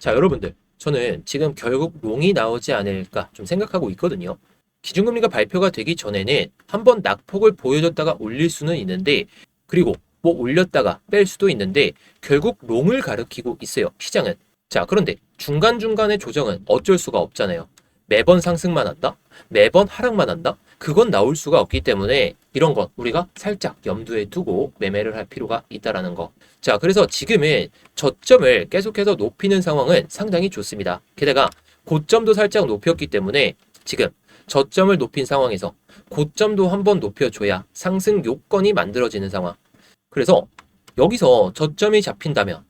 자, 여러분들, 저는 지금 결국 롱이 나오지 않을까 좀 생각하고 있거든요. 기준금리가 발표가 되기 전에는 한번 낙폭을 보여줬다가 올릴 수는 있는데, 그리고 뭐 올렸다가 뺄 수도 있는데, 결국 롱을 가리키고 있어요, 시장은. 자, 그런데 중간중간의 조정은 어쩔 수가 없잖아요. 매번 상승만 한다? 매번 하락만 한다? 그건 나올 수가 없기 때문에 이런 것 우리가 살짝 염두에 두고 매매를 할 필요가 있다라는 거. 자, 그래서 지금은 저점을 계속해서 높이는 상황은 상당히 좋습니다. 게다가 고점도 살짝 높였기 때문에 지금 저점을 높인 상황에서 고점도 한번 높여줘야 상승 요건이 만들어지는 상황. 그래서 여기서 저점이 잡힌다면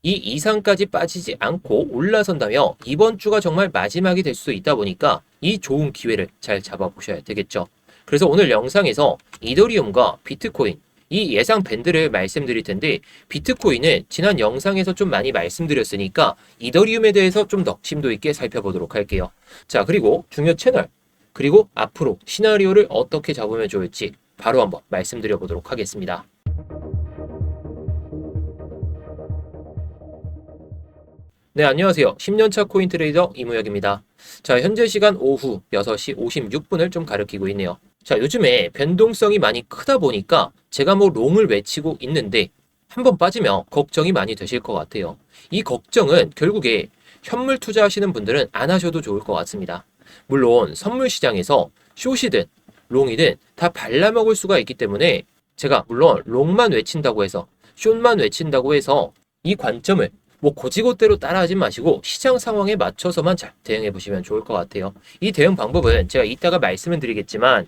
이 이상까지 빠지지 않고 올라선다면 이번 주가 정말 마지막이 될 수도 있다 보니까 이 좋은 기회를 잘 잡아보셔야 되겠죠. 그래서 오늘 영상에서 이더리움과 비트코인 이 예상 밴드를 말씀드릴 텐데 비트코인은 지난 영상에서 좀 많이 말씀드렸으니까 이더리움에 대해서 좀 더 심도 있게 살펴보도록 할게요. 자, 그리고 중요 채널 그리고 앞으로 시나리오를 어떻게 잡으면 좋을지 바로 한번 말씀드려 보도록 하겠습니다. 네, 안녕하세요. 10년차 코인 트레이더 이무혁입니다. 자, 현재 시간 오후 6시 56분을 좀 가리키고 있네요. 자, 요즘에 변동성이 많이 크다 보니까 제가 뭐 롱을 외치고 있는데 한번 빠지면 걱정이 많이 되실 것 같아요. 이 걱정은 결국에 현물 투자하시는 분들은 안 하셔도 좋을 것 같습니다. 물론 선물 시장에서 숏이든 롱이든 다 발라먹을 수가 있기 때문에 제가 물론 롱만 외친다고 해서 숏만 외친다고 해서 이 관점을 뭐 고지고대로 따라하지 마시고 시장 상황에 맞춰서만 잘 대응해 보시면 좋을 것 같아요. 이 대응 방법은 제가 이따가 말씀을 드리겠지만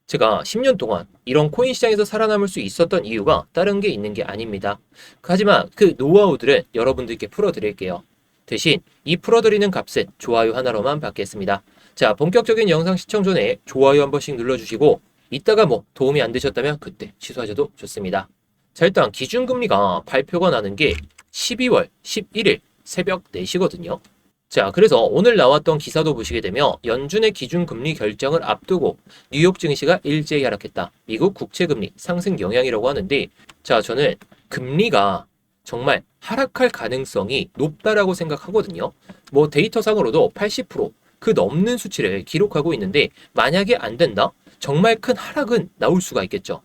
제가 10년 동안 이런 코인 시장에서 살아남을 수 있었던 이유가 다른 게 있는 게 아닙니다. 하지만 그 노하우들은 여러분들께 풀어드릴게요. 대신 이 풀어드리는 값은 좋아요 하나로만 받겠습니다. 자, 본격적인 영상 시청 전에 좋아요 한 번씩 눌러주시고 이따가 뭐 도움이 안 되셨다면 그때 취소하셔도 좋습니다. 자, 일단 기준금리가 발표가 나는 게 12월 11일 새벽 4시거든요. 자, 그래서 오늘 나왔던 기사도 보시게 되면 연준의 기준금리 결정을 앞두고 뉴욕 증시가 일제히 하락했다. 미국 국채금리 상승 영향이라고 하는데 자, 저는 금리가 정말 하락할 가능성이 높다라고 생각하거든요. 뭐 데이터상으로도 80%그 넘는 수치를 기록하고 있는데 만약에 안 된다? 정말 큰 하락은 나올 수가 있겠죠.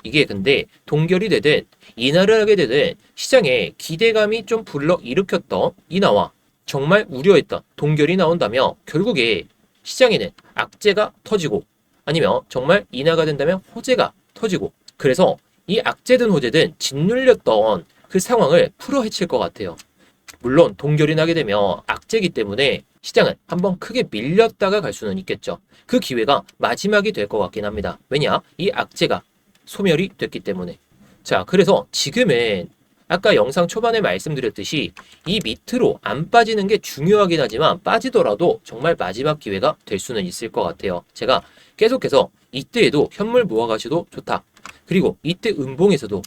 이게 근데 동결이 되든 인하를 하게 되든 시장에 기대감이 좀 불러일으켰던 인하와 정말 우려했던 동결이 나온다면 결국에 시장에는 악재가 터지고 아니면 정말 인하가 된다면 호재가 터지고 그래서 이 악재든 호재든 짓눌렸던 그 상황을 풀어헤칠 것 같아요. 물론 동결이 나게 되면 악재이기 때문에 시장은 한번 크게 밀렸다가 갈 수는 있겠죠. 그 기회가 마지막이 될 것 같긴 합니다. 왜냐? 이 악재가 소멸이 됐기 때문에. 자, 그래서 지금은 아까 영상 초반에 말씀드렸듯이 이 밑으로 안 빠지는 게 중요하긴 하지만 빠지더라도 정말 마지막 기회가 될 수는 있을 것 같아요. 제가 계속해서 이때에도 현물 모아가셔도 좋다. 그리고 이때 음봉에서도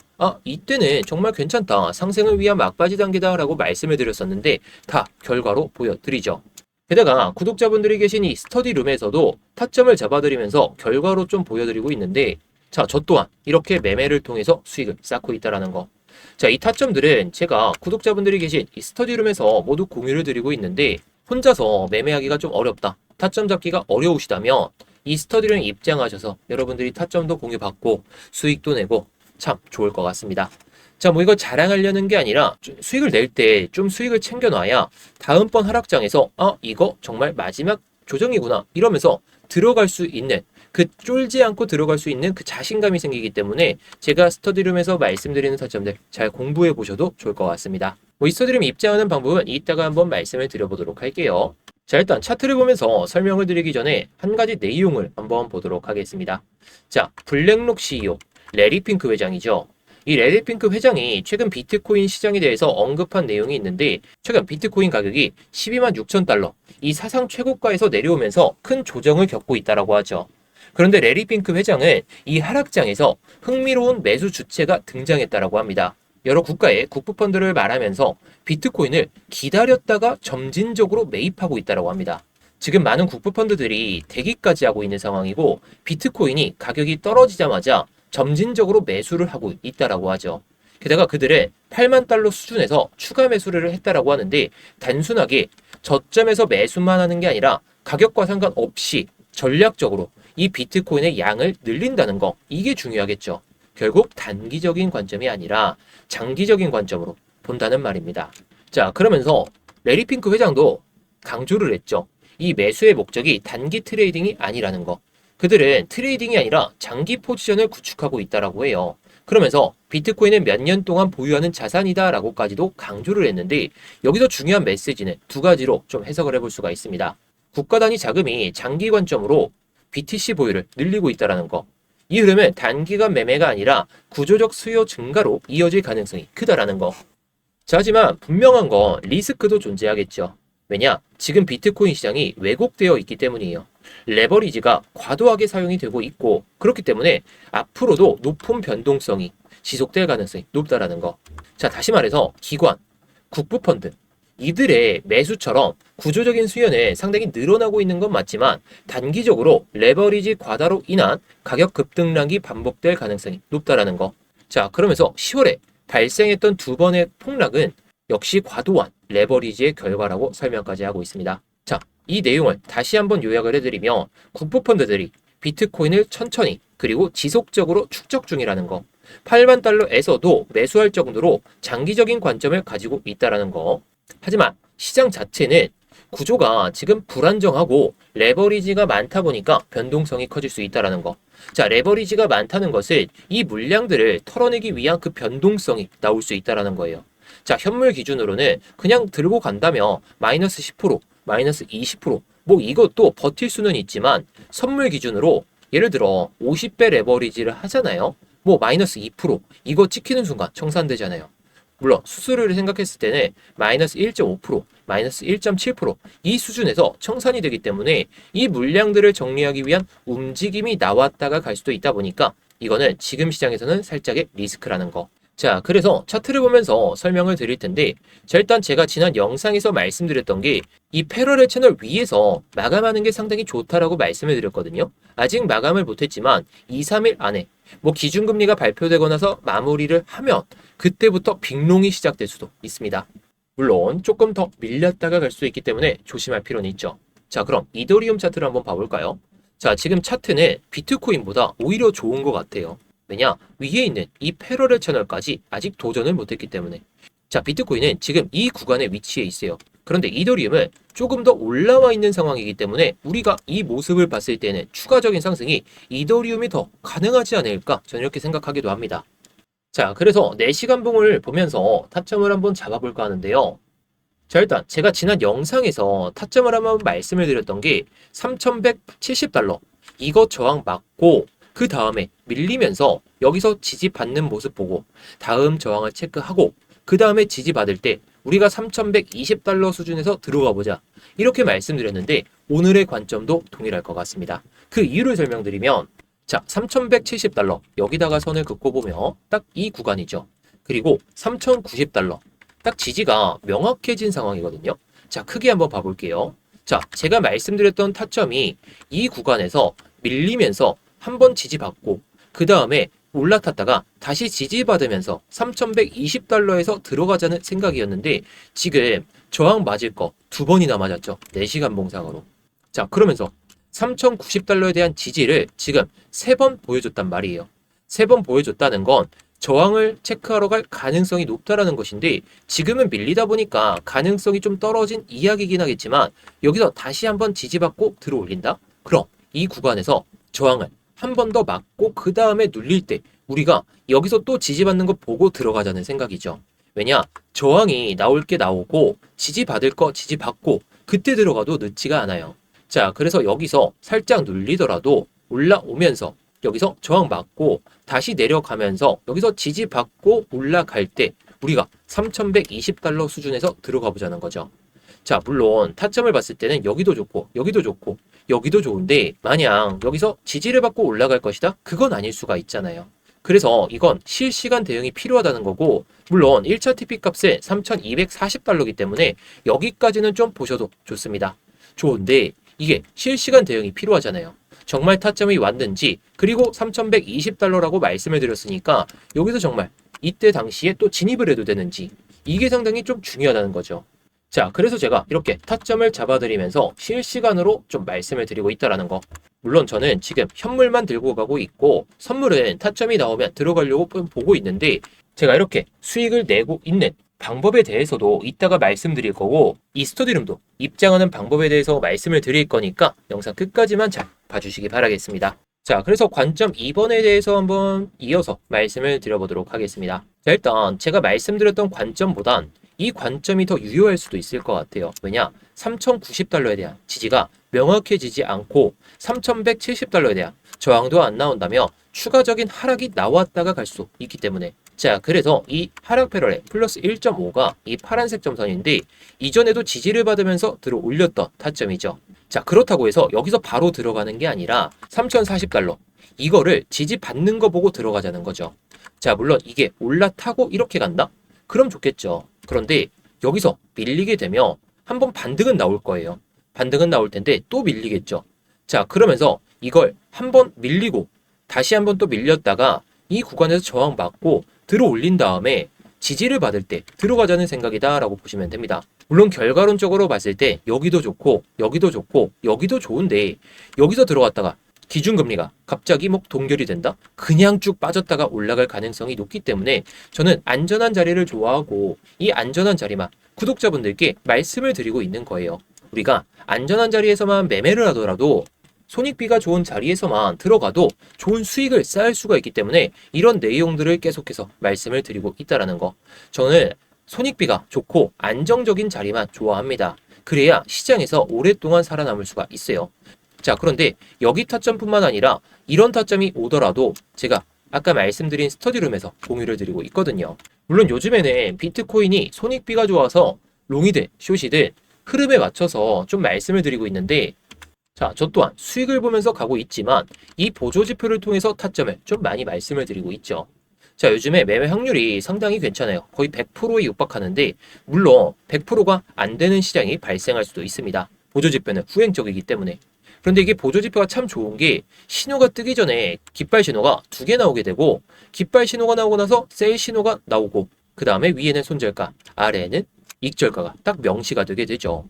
이때는 정말 괜찮다. 상승을 위한 막바지 단계다 라고 말씀을 드렸었는데 다 결과로 보여드리죠. 게다가 구독자분들이 계신 이 스터디룸에서도 타점을 잡아드리면서 결과로 좀 보여드리고 있는데 자, 저 또한 이렇게 매매를 통해서 수익을 쌓고 있다는 거. 자, 이 타점들은 제가 구독자분들이 계신 이 스터디룸에서 모두 공유를 드리고 있는데 혼자서 매매하기가 좀 어렵다. 타점 잡기가 어려우시다면 이 스터디룸에 입장하셔서 여러분들이 타점도 공유받고 수익도 내고 참 좋을 것 같습니다. 자, 뭐 이거 자랑하려는 게 아니라 수익을 낼 때 좀 수익을 챙겨놔야 다음번 하락장에서 이거 정말 마지막 조정이구나 이러면서 들어갈 수 있는 그 쫄지 않고 들어갈 수 있는 그 자신감이 생기기 때문에 제가 스터디룸에서 말씀드리는 타점들 잘 공부해 보셔도 좋을 것 같습니다. 뭐 이 스터디룸 입장하는 방법은 이따가 한번 말씀을 드려보도록 할게요. 자, 일단 차트를 보면서 설명을 드리기 전에 한 가지 내용을 한번 보도록 하겠습니다. 자, 블랙록 CEO 레리 핑크 회장이죠. 이 레리 핑크 회장이 최근 비트코인 시장에 대해서 언급한 내용이 있는데 최근 비트코인 가격이 12만 6천 달러 이 사상 최고가에서 내려오면서 큰 조정을 겪고 있다고 하죠. 그런데 레리 핑크 회장은 이 하락장에서 흥미로운 매수 주체가 등장했다고 합니다. 여러 국가의 국부펀드를 말하면서 비트코인을 기다렸다가 점진적으로 매입하고 있다고 합니다. 지금 많은 국부펀드들이 대기까지 하고 있는 상황이고 비트코인이 가격이 떨어지자마자 점진적으로 매수를 하고 있다고 하죠. 게다가 그들은 8만 달러 수준에서 추가 매수를 했다라고 하는데 단순하게 저점에서 매수만 하는 게 아니라 가격과 상관없이 전략적으로 이 비트코인의 양을 늘린다는 거, 이게 중요하겠죠. 결국 단기적인 관점이 아니라 장기적인 관점으로 본다는 말입니다. 자, 그러면서 레리 핑크 회장도 강조를 했죠. 이 매수의 목적이 단기 트레이딩이 아니라는 거. 그들은 트레이딩이 아니라 장기 포지션을 구축하고 있다라고 해요. 그러면서 비트코인은 몇 년 동안 보유하는 자산이다라고까지도 강조를 했는데 여기서 중요한 메시지는 두 가지로 좀 해석을 해볼 수가 있습니다. 국가 단위 자금이 장기 관점으로 BTC 보유를 늘리고 있다는 거. 이 흐름은 단기간 매매가 아니라 구조적 수요 증가로 이어질 가능성이 크다라는 거. 자, 하지만 분명한 건 리스크도 존재하겠죠. 왜냐? 지금 비트코인 시장이 왜곡되어 있기 때문이에요. 레버리지가 과도하게 사용이 되고 있고 그렇기 때문에 앞으로도 높은 변동성이 지속될 가능성이 높다라는 거. 자, 다시 말해서 기관, 국부펀드 이들의 매수처럼 구조적인 수요는 상당히 늘어나고 있는 건 맞지만 단기적으로 레버리지 과다로 인한 가격 급등락이 반복될 가능성이 높다라는 거. 자, 그러면서 10월에 발생했던 두 번의 폭락은 역시 과도한 레버리지의 결과라고 설명까지 하고 있습니다. 자, 이 내용을 다시 한번 요약을 해드리면 국부펀드들이 비트코인을 천천히 그리고 지속적으로 축적 중이라는 거. 8만 달러에서도 매수할 정도로 장기적인 관점을 가지고 있다는 거. 하지만 시장 자체는 구조가 지금 불안정하고 레버리지가 많다 보니까 변동성이 커질 수 있다는 거. 자, 레버리지가 많다는 것은 이 물량들을 털어내기 위한 그 변동성이 나올 수 있다는 거예요. 자, 현물 기준으로는 그냥 들고 간다면 마이너스 10%, 마이너스 20%, 뭐 이것도 버틸 수는 있지만 선물 기준으로 예를 들어 50배 레버리지를 하잖아요. 뭐 마이너스 2%, 이거 찍히는 순간 청산되잖아요. 물론 수수료를 생각했을 때는 마이너스 1.5%, 마이너스 1.7%이 수준에서 청산이 되기 때문에 이 물량들을 정리하기 위한 움직임이 나왔다가 갈 수도 있다 보니까 이거는 지금 시장에서는 살짝의 리스크라는 거. 자, 그래서 차트를 보면서 설명을 드릴 텐데 자, 일단 제가 지난 영상에서 말씀드렸던 게 이 패러렐 채널 위에서 마감하는 게 상당히 좋다라고 말씀을 드렸거든요. 아직 마감을 못했지만 2, 3일 안에 뭐 기준금리가 발표되고 나서 마무리를 하면 그때부터 빅롱이 시작될 수도 있습니다. 물론 조금 더 밀렸다가 갈 수 있기 때문에 조심할 필요는 있죠. 자, 그럼 이더리움 차트를 한번 봐볼까요? 자, 지금 차트는 비트코인보다 오히려 좋은 것 같아요. 왜냐? 위에 있는 이 패러렐 채널까지 아직 도전을 못했기 때문에. 자, 비트코인은 지금 이 구간에 위치해 있어요. 그런데 이더리움은 조금 더 올라와 있는 상황이기 때문에 우리가 이 모습을 봤을 때는 추가적인 상승이 이더리움이 더 가능하지 않을까 저는 이렇게 생각하기도 합니다. 자, 그래서 4시간 봉을 보면서 타점을 한번 잡아볼까 하는데요. 자, 일단 제가 지난 영상에서 타점을 한번 말씀을 드렸던 게 3170달러 이거 저항 맞고 그 다음에 밀리면서 여기서 지지받는 모습 보고 다음 저항을 체크하고 그 다음에 지지받을 때 우리가 3120달러 수준에서 들어가 보자 이렇게 말씀드렸는데 오늘의 관점도 동일할 것 같습니다. 그 이유를 설명드리면 자, 3170달러 여기다가 선을 긋고 보면 딱 이 구간이죠. 그리고 3090달러 딱 지지가 명확해진 상황이거든요. 자, 크게 한번 봐볼게요. 자, 제가 말씀드렸던 타점이 이 구간에서 밀리면서 한번 지지받고 그 다음에 올라탔다가 다시 지지받으면서 3120달러에서 들어가자는 생각이었는데 지금 저항 맞을 거 2번이나 맞았죠. 4시간 봉상으로. 자, 그러면서 3090달러에 대한 지지를 지금 3번 보여줬단 말이에요. 3번 보여줬다는 건 저항을 체크하러 갈 가능성이 높다라는 것인데 지금은 밀리다 보니까 가능성이 좀 떨어진 이야기이긴 하겠지만 여기서 다시 한번 지지받고 들어올린다? 그럼 이 구간에서 저항을 한 번 더 맞고 그 다음에 눌릴 때 우리가 여기서 또 지지받는 거 보고 들어가자는 생각이죠. 왜냐? 저항이 나올 게 나오고 지지받을 거 지지받고 그때 들어가도 늦지가 않아요. 자, 그래서 여기서 살짝 눌리더라도 올라오면서 여기서 저항 맞고 다시 내려가면서 여기서 지지받고 올라갈 때 우리가 3120달러 수준에서 들어가 보자는 거죠. 자, 물론 타점을 봤을 때는 여기도 좋고 여기도 좋고 여기도 좋은데 마냥 여기서 지지를 받고 올라갈 것이다? 그건 아닐 수가 있잖아요. 그래서 이건 실시간 대응이 필요하다는 거고 물론 1차 TP 값은 3240달러이기 때문에 여기까지는 좀 보셔도 좋습니다. 좋은데 이게 실시간 대응이 필요하잖아요. 정말 타점이 왔는지 그리고 3120달러라고 말씀을 드렸으니까 여기서 정말 이때 당시에 또 진입을 해도 되는지 이게 상당히 좀 중요하다는 거죠. 자, 그래서 제가 이렇게 타점을 잡아드리면서 실시간으로 좀 말씀을 드리고 있다라는 거. 물론 저는 지금 현물만 들고 가고 있고 선물은 타점이 나오면 들어가려고 보고 있는데 제가 이렇게 수익을 내고 있는 방법에 대해서도 이따가 말씀드릴 거고 이 스터디룸도 입장하는 방법에 대해서 말씀을 드릴 거니까 영상 끝까지만 잘 봐주시기 바라겠습니다. 자, 그래서 관점 2번에 대해서 한번 이어서 말씀을 드려보도록 하겠습니다. 자, 일단 제가 말씀드렸던 관점보단 이 관점이 더 유효할 수도 있을 것 같아요. 왜냐? 3,090달러에 대한 지지가 명확해지지 않고 3,170달러에 대한 저항도 안 나온다며 추가적인 하락이 나왔다가 갈 수 있기 때문에 자, 그래서 이 하락 패러렐 플러스 1.5가 이 파란색 점선인데 이전에도 지지를 받으면서 들어 올렸던 타점이죠. 자, 그렇다고 해서 여기서 바로 들어가는 게 아니라 3,040달러 이거를 지지 받는 거 보고 들어가자는 거죠. 자, 물론 이게 올라타고 이렇게 간다? 그럼 좋겠죠. 그런데 여기서 밀리게 되면 한번 반등은 나올 거예요. 반등은 나올 텐데 또 밀리겠죠. 자, 그러면서 이걸 한번 밀리고 다시 한번 또 밀렸다가 이 구간에서 저항 받고 들어 올린 다음에 지지를 받을 때 들어가자는 생각이다 라고 보시면 됩니다. 물론 결과론적으로 봤을 때 여기도 좋고 여기도 좋고 여기도 좋은데 여기서 들어갔다가 기준금리가 갑자기 뭐 동결이 된다? 그냥 쭉 빠졌다가 올라갈 가능성이 높기 때문에 저는 안전한 자리를 좋아하고 이 안전한 자리만 구독자분들께 말씀을 드리고 있는 거예요. 우리가 안전한 자리에서만 매매를 하더라도 손익비가 좋은 자리에서만 들어가도 좋은 수익을 쌓을 수가 있기 때문에 이런 내용들을 계속해서 말씀을 드리고 있다는 거. 저는 손익비가 좋고 안정적인 자리만 좋아합니다. 그래야 시장에서 오랫동안 살아남을 수가 있어요. 자, 그런데 여기 타점뿐만 아니라 이런 타점이 오더라도 제가 아까 말씀드린 스터디룸에서 공유를 드리고 있거든요. 물론 요즘에는 비트코인이 손익비가 좋아서 롱이든 숏이든 흐름에 맞춰서 좀 말씀을 드리고 있는데 자, 저 또한 수익을 보면서 가고 있지만 이 보조지표를 통해서 타점을 좀 많이 말씀을 드리고 있죠. 자, 요즘에 매매 확률이 상당히 괜찮아요. 거의 100%에 육박하는데 물론 100%가 안 되는 시장이 발생할 수도 있습니다. 보조지표는 후행적이기 때문에. 그런데 이게 보조지표가 참 좋은 게 신호가 뜨기 전에 깃발 신호가 2개 나오게 되고 깃발 신호가 나오고 나서 셀 신호가 나오고 그 다음에 위에는 손절가, 아래에는 익절가가 딱 명시가 되게 되죠.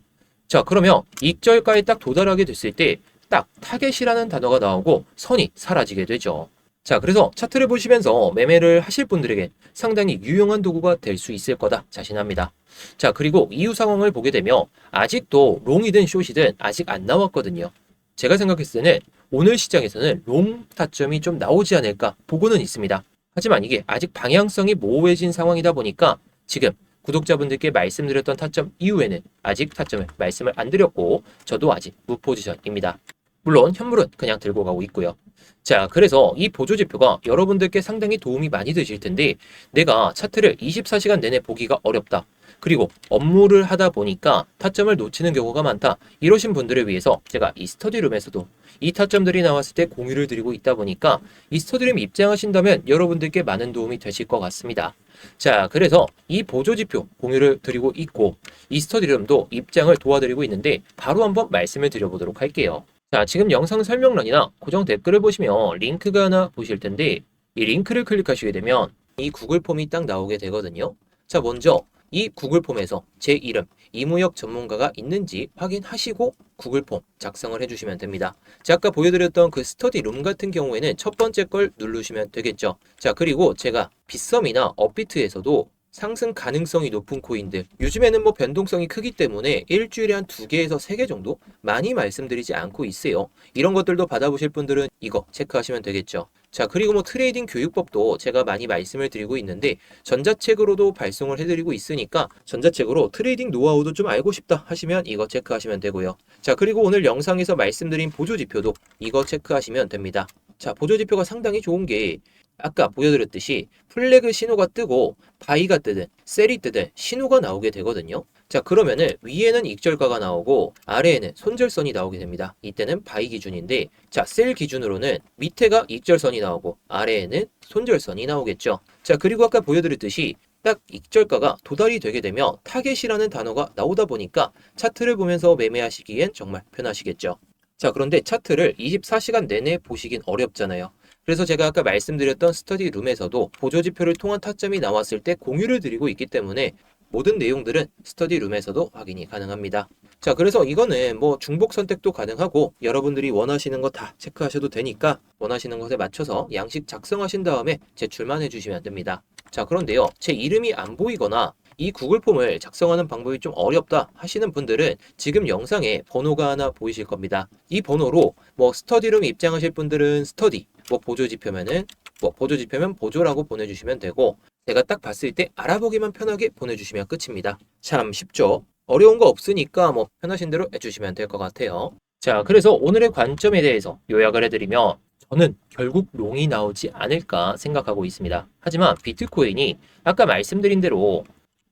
자, 그러면 익절가에 딱 도달하게 됐을 때 딱 타겟이라는 단어가 나오고 선이 사라지게 되죠. 자, 그래서 차트를 보시면서 매매를 하실 분들에게 상당히 유용한 도구가 될 수 있을 거다 자신합니다. 자, 그리고 이후 상황을 보게 되면 아직도 롱이든 숏이든 아직 안 나왔거든요. 제가 생각했을 때는 오늘 시장에서는 롱 타점이 좀 나오지 않을까 보고는 있습니다. 하지만 이게 아직 방향성이 모호해진 상황이다 보니까 지금 구독자분들께 말씀드렸던 타점 이후에는 아직 타점을 말씀을 안 드렸고 저도 아직 무포지션입니다. 물론 현물은 그냥 들고 가고 있고요. 자, 그래서 이 보조지표가 여러분들께 상당히 도움이 많이 되실 텐데 내가 차트를 24시간 내내 보기가 어렵다. 그리고 업무를 하다 보니까 타점을 놓치는 경우가 많다. 이러신 분들을 위해서 제가 이 스터디룸에서도 이 타점들이 나왔을 때 공유를 드리고 있다 보니까 이 스터디룸 입장하신다면 여러분들께 많은 도움이 되실 것 같습니다. 자, 그래서 이 보조지표 공유를 드리고 있고 이 스터디룸도 입장을 도와드리고 있는데 바로 한번 말씀을 드려보도록 할게요. 자, 지금 영상 설명란이나 고정 댓글을 보시면 링크가 하나 보실 텐데 이 링크를 클릭하시게 되면 이 구글 폼이 딱 나오게 되거든요. 자, 먼저 이 구글 폼에서 제 이름, 이무혁 전문가가 있는지 확인하시고 구글 폼 작성을 해주시면 됩니다. 자, 아까 보여드렸던 그 스터디룸 같은 경우에는 첫 번째 걸 누르시면 되겠죠. 자, 그리고 제가 빗썸이나 업비트에서도 상승 가능성이 높은 코인들 요즘에는 뭐 변동성이 크기 때문에 일주일에 한 2개에서 3개 정도 많이 말씀드리지 않고 있어요. 이런 것들도 받아보실 분들은 이거 체크하시면 되겠죠. 자, 그리고 뭐 트레이딩 교육법도 제가 많이 말씀을 드리고 있는데 전자책으로도 발송을 해드리고 있으니까 전자책으로 트레이딩 노하우도 좀 알고 싶다 하시면 이거 체크하시면 되고요. 자, 그리고 오늘 영상에서 말씀드린 보조지표도 이거 체크하시면 됩니다. 자, 보조지표가 상당히 좋은 게 아까 보여드렸듯이 플래그 신호가 뜨고 바이가 뜨든 셀이 뜨든 신호가 나오게 되거든요. 자, 그러면은 위에는 익절가가 나오고 아래에는 손절선이 나오게 됩니다. 이때는 바이 기준인데 자, 셀 기준으로는 밑에가 익절선이 나오고 아래에는 손절선이 나오겠죠. 자, 그리고 아까 보여드렸듯이 딱 익절가가 도달이 되게 되면 타겟이라는 단어가 나오다 보니까 차트를 보면서 매매하시기엔 정말 편하시겠죠. 자, 그런데 차트를 24시간 내내 보시긴 어렵잖아요. 그래서 제가 아까 말씀드렸던 스터디룸에서도 보조지표를 통한 타점이 나왔을 때 공유를 드리고 있기 때문에 모든 내용들은 스터디룸에서도 확인이 가능합니다. 자, 그래서 이거는 뭐 중복 선택도 가능하고 여러분들이 원하시는 거 다 체크하셔도 되니까 원하시는 것에 맞춰서 양식 작성하신 다음에 제출만 해주시면 됩니다. 자, 그런데요, 제 이름이 안 보이거나 이 구글 폼을 작성하는 방법이 좀 어렵다 하시는 분들은 지금 영상에 번호가 하나 보이실 겁니다. 이 번호로 뭐 스터디룸 입장하실 분들은 스터디, 뭐 보조지표면은 뭐 보조지표면 보조라고 보내주시면 되고, 제가 딱 봤을 때 알아보기만 편하게 보내주시면 끝입니다. 참 쉽죠? 어려운 거 없으니까 뭐 편하신 대로 해주시면 될 것 같아요. 자, 그래서 오늘의 관점에 대해서 요약을 해드리면 저는 결국 롱이 나오지 않을까 생각하고 있습니다. 하지만 비트코인이 아까 말씀드린 대로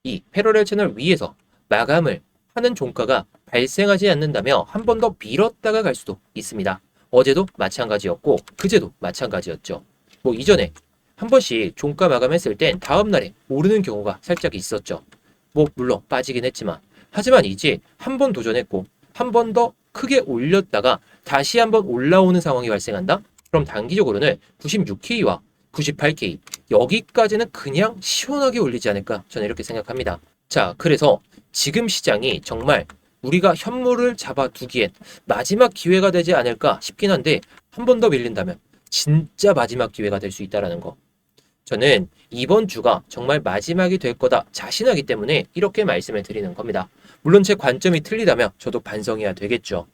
이 패러렐 채널 위에서 마감을 하는 종가가 발생하지 않는다면 한 번 더 밀었다가 갈 수도 있습니다. 어제도 마찬가지였고 그제도 마찬가지였죠. 뭐 이전에 한 번씩 종가 마감했을 땐 다음날에 오르는 경우가 살짝 있었죠. 뭐 물론 빠지긴 했지만, 하지만 이제 한 번 도전했고 한 번 더 크게 올렸다가 다시 한 번 올라오는 상황이 발생한다? 그럼 단기적으로는 96K와 98K 여기까지는 그냥 시원하게 올리지 않을까, 저는 이렇게 생각합니다. 자, 그래서 지금 시장이 정말 우리가 현물을 잡아두기엔 마지막 기회가 되지 않을까 싶긴 한데, 한 번 더 밀린다면 진짜 마지막 기회가 될 수 있다는 거, 저는 이번 주가 정말 마지막이 될 거다 자신하기 때문에 이렇게 말씀을 드리는 겁니다. 물론 제 관점이 틀리다면 저도 반성해야 되겠죠.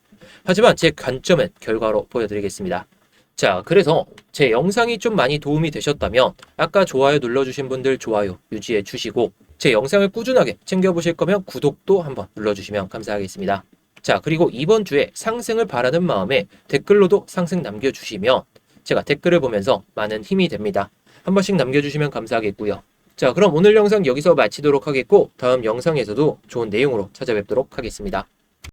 하지만 제 관점은 결과로 보여드리겠습니다. 자, 그래서 제 영상이 좀 많이 도움이 되셨다면 아까 좋아요 눌러주신 분들 좋아요 유지해 주시고, 제 영상을 꾸준하게 챙겨보실 거면 구독도 한번 눌러주시면 감사하겠습니다. 자, 그리고 이번 주에 상승을 바라는 마음에 댓글로도 상승 남겨주시면 제가 댓글을 보면서 많은 힘이 됩니다. 한 번씩 남겨주시면 감사하겠고요. 자, 그럼 오늘 영상 여기서 마치도록 하겠고 다음 영상에서도 좋은 내용으로 찾아뵙도록 하겠습니다.